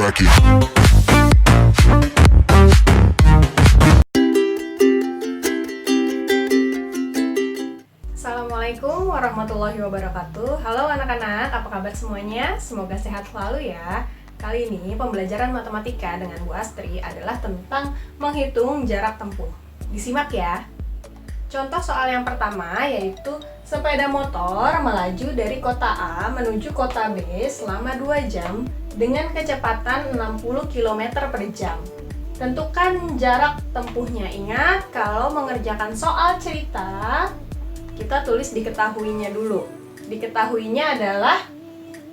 like it. Assalamualaikum warahmatullahi wabarakatuh. Halo anak-anak, apa kabar semuanya? Semoga sehat selalu ya. Kali ini pembelajaran matematika dengan Bu Astri adalah tentang menghitung jarak tempuh. Disimak ya. Contoh soal yang pertama yaitu sepeda motor melaju dari kota A menuju kota B selama 2 jam dengan kecepatan 60 km per jam. Tentukan jarak tempuhnya. Ingat, kalau mengerjakan soal cerita, kita tulis diketahuinya dulu. Diketahuinya adalah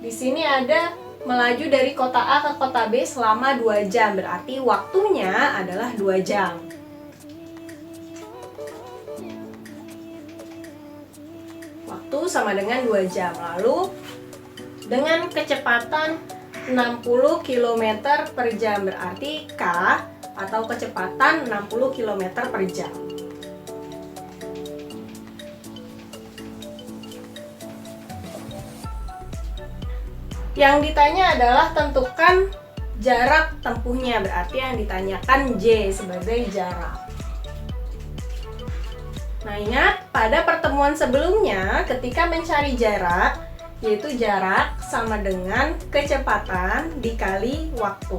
di sini ada melaju dari kota A ke kota B selama 2 jam. Berarti waktunya adalah 2 jam. Waktu sama dengan 2 jam. Lalu dengan kecepatan 60 km per jam, berarti K atau kecepatan 60 km per jam. Yang ditanya adalah tentukan jarak tempuhnya, berarti yang ditanyakan J sebagai jarak. Nah, ingat pada pertemuan sebelumnya ketika mencari jarak, yaitu jarak sama dengan kecepatan dikali waktu.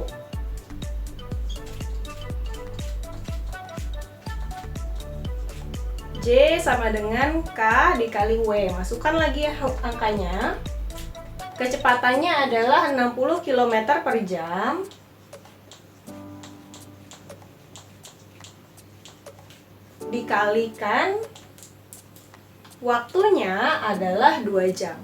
J sama dengan K dikali W. Masukkan lagi angkanya. Kecepatannya adalah 60 km per jam dikalikan waktunya adalah 2 jam.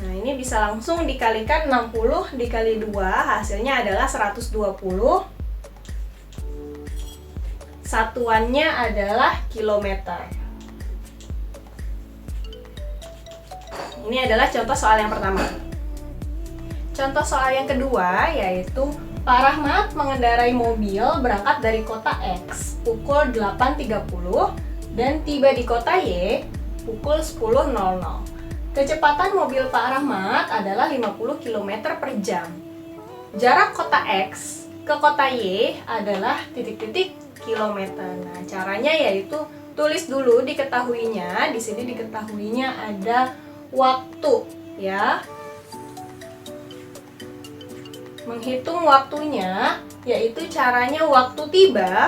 Nah, ini bisa langsung dikalikan 60 dikali 2, hasilnya adalah 120. Satuannya adalah kilometer. Ini adalah contoh soal yang pertama. Contoh soal yang kedua yaitu Pak Rahmat mengendarai mobil berangkat dari kota X pukul 8.30 dan tiba di kota Y pukul 10.00. Kecepatan mobil Pak Rahmat adalah 50 km per jam. Jarak kota X ke kota Y adalah titik-titik kilometer. Nah, caranya yaitu tulis dulu diketahuinya. Di sini diketahuinya ada waktu, ya. Menghitung waktunya yaitu caranya waktu tiba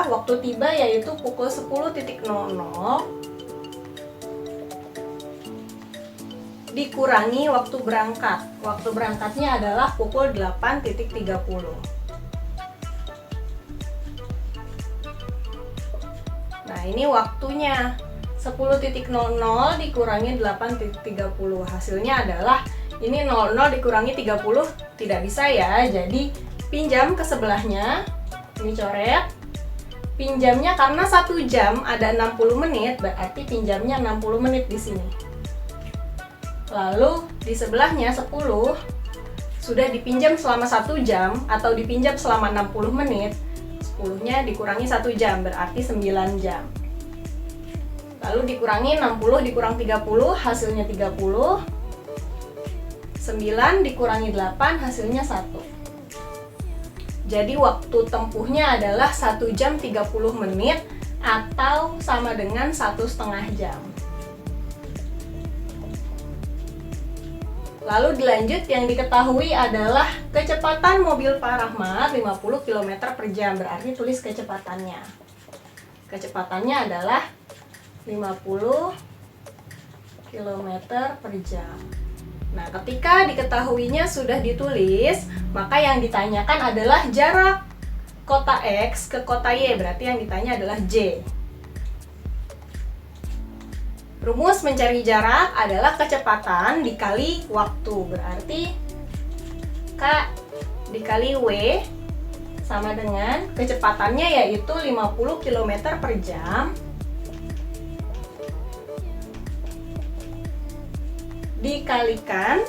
yaitu pukul 10.00 dikurangi waktu berangkat. Waktu berangkatnya adalah pukul 8.30. Nah, ini waktunya 10.00 dikurangi 8.30. Hasilnya adalah ini 00 dikurangi 30 tidak bisa ya. Jadi pinjam ke sebelahnya. Ini coret. Pinjamnya karena 1 jam ada 60 menit, berarti pinjamnya 60 menit di sini. Lalu di sebelahnya 10 sudah dipinjam selama 1 jam atau dipinjam selama 60 menit. 10-nya dikurangi 1 jam berarti 9 jam. Lalu dikurangi 60 dikurang 30 hasilnya 30. 9 dikurangi 8 hasilnya 1. Jadi waktu tempuhnya adalah 1 jam 30 menit atau sama dengan 1,5 jam. Lalu dilanjut, yang diketahui adalah kecepatan mobil Pak Rahmat 50 km per jam, berarti tulis kecepatannya. Kecepatannya adalah 50 km per jam. Nah, ketika diketahuinya sudah ditulis, maka yang ditanyakan adalah jarak kota X ke kota Y, berarti yang ditanya adalah J. Rumus mencari jarak adalah kecepatan dikali waktu, berarti K dikali W sama dengan kecepatannya yaitu 50 km per jam dikalikan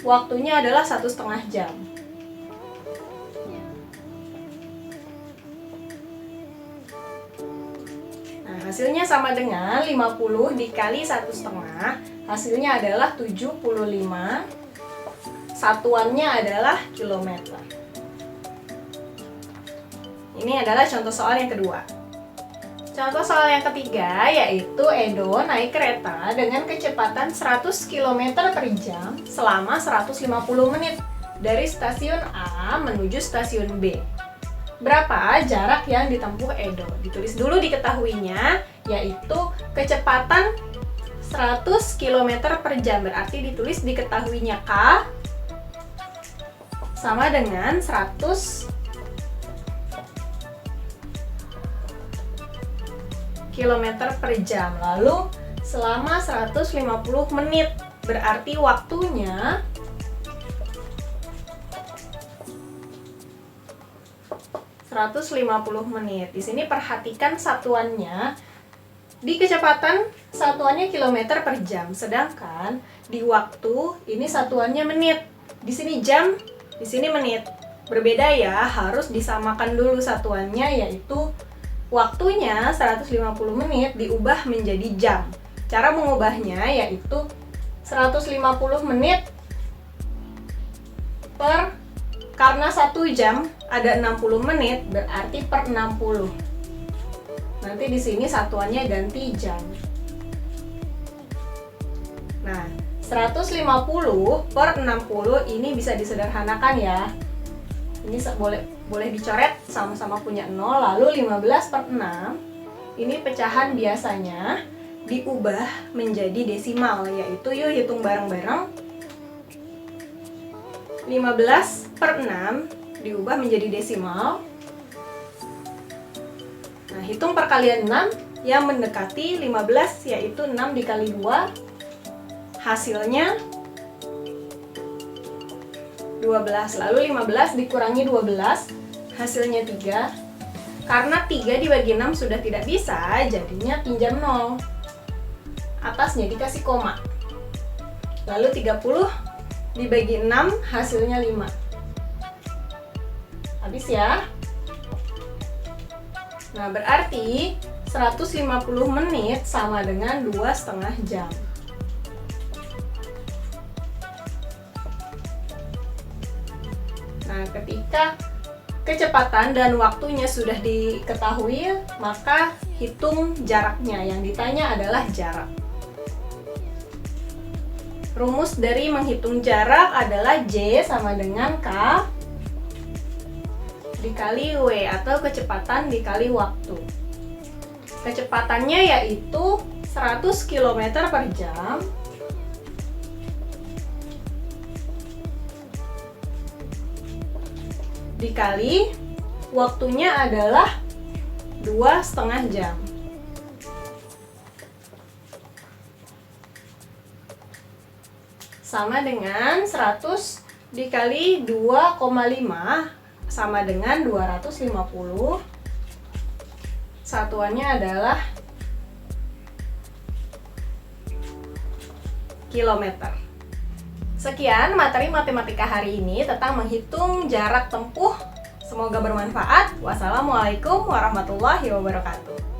waktunya adalah 1,5 jam. Nah, hasilnya sama dengan 50 dikali 1,5, hasilnya adalah 75. satuannya adalah kilometer. Ini adalah contoh soal yang kedua. Contoh soal yang ketiga yaitu Edo naik kereta dengan kecepatan 100 km per jam selama 150 menit dari stasiun A menuju stasiun B. Berapa jarak yang ditempuh Edo? Ditulis dulu diketahuinya, yaitu kecepatan 100 km per jam, berarti ditulis diketahuinya K sama dengan 100 km per jam. Lalu selama 150 menit, berarti waktunya menit. Di sini perhatikan satuannya. Di kecepatan satuannya kilometer per jam, sedangkan di waktu ini satuannya menit. Di sini jam, di sini menit. Berbeda ya, harus disamakan dulu satuannya, yaitu waktunya 150 menit diubah menjadi jam. Cara mengubahnya yaitu 150 menit per, karena 1 jam ada 60 menit, berarti per 60. Nanti di sini satuannya ganti jam. Nah, 150 per 60 ini bisa disederhanakan ya. Ini boleh dicoret sama-sama punya 0, lalu 15 per 6 ini pecahan biasanya diubah menjadi desimal, yaitu yuk hitung bareng-bareng. 15 per 6 diubah menjadi desimal. Nah, hitung perkalian 6 yang mendekati 15, yaitu 6 dikali 2, hasilnya 12. Lalu 15 dikurangi 12, hasilnya 3. Karena 3 dibagi 6 sudah tidak bisa, jadinya pinjam 0. Atasnya dikasih koma. Lalu 30 dibagi 6, hasilnya 5. Habis ya. Nah, berarti 150 menit sama dengan 2,5 jam. Nah, ketika kecepatan dan waktunya sudah diketahui, maka hitung jaraknya. Yang ditanya adalah jarak. Rumus dari menghitung jarak adalah J sama dengan K dikali W, atau kecepatan dikali waktu. Kecepatannya yaitu 100 km per jam dikali waktunya adalah 2,5 jam. Sama dengan 100 dikali 2,5 sama dengan 250. Satuannya adalah kilometer. Sekian materi matematika hari ini tentang menghitung jarak tempuh. Semoga bermanfaat. Wassalamualaikum warahmatullahi wabarakatuh.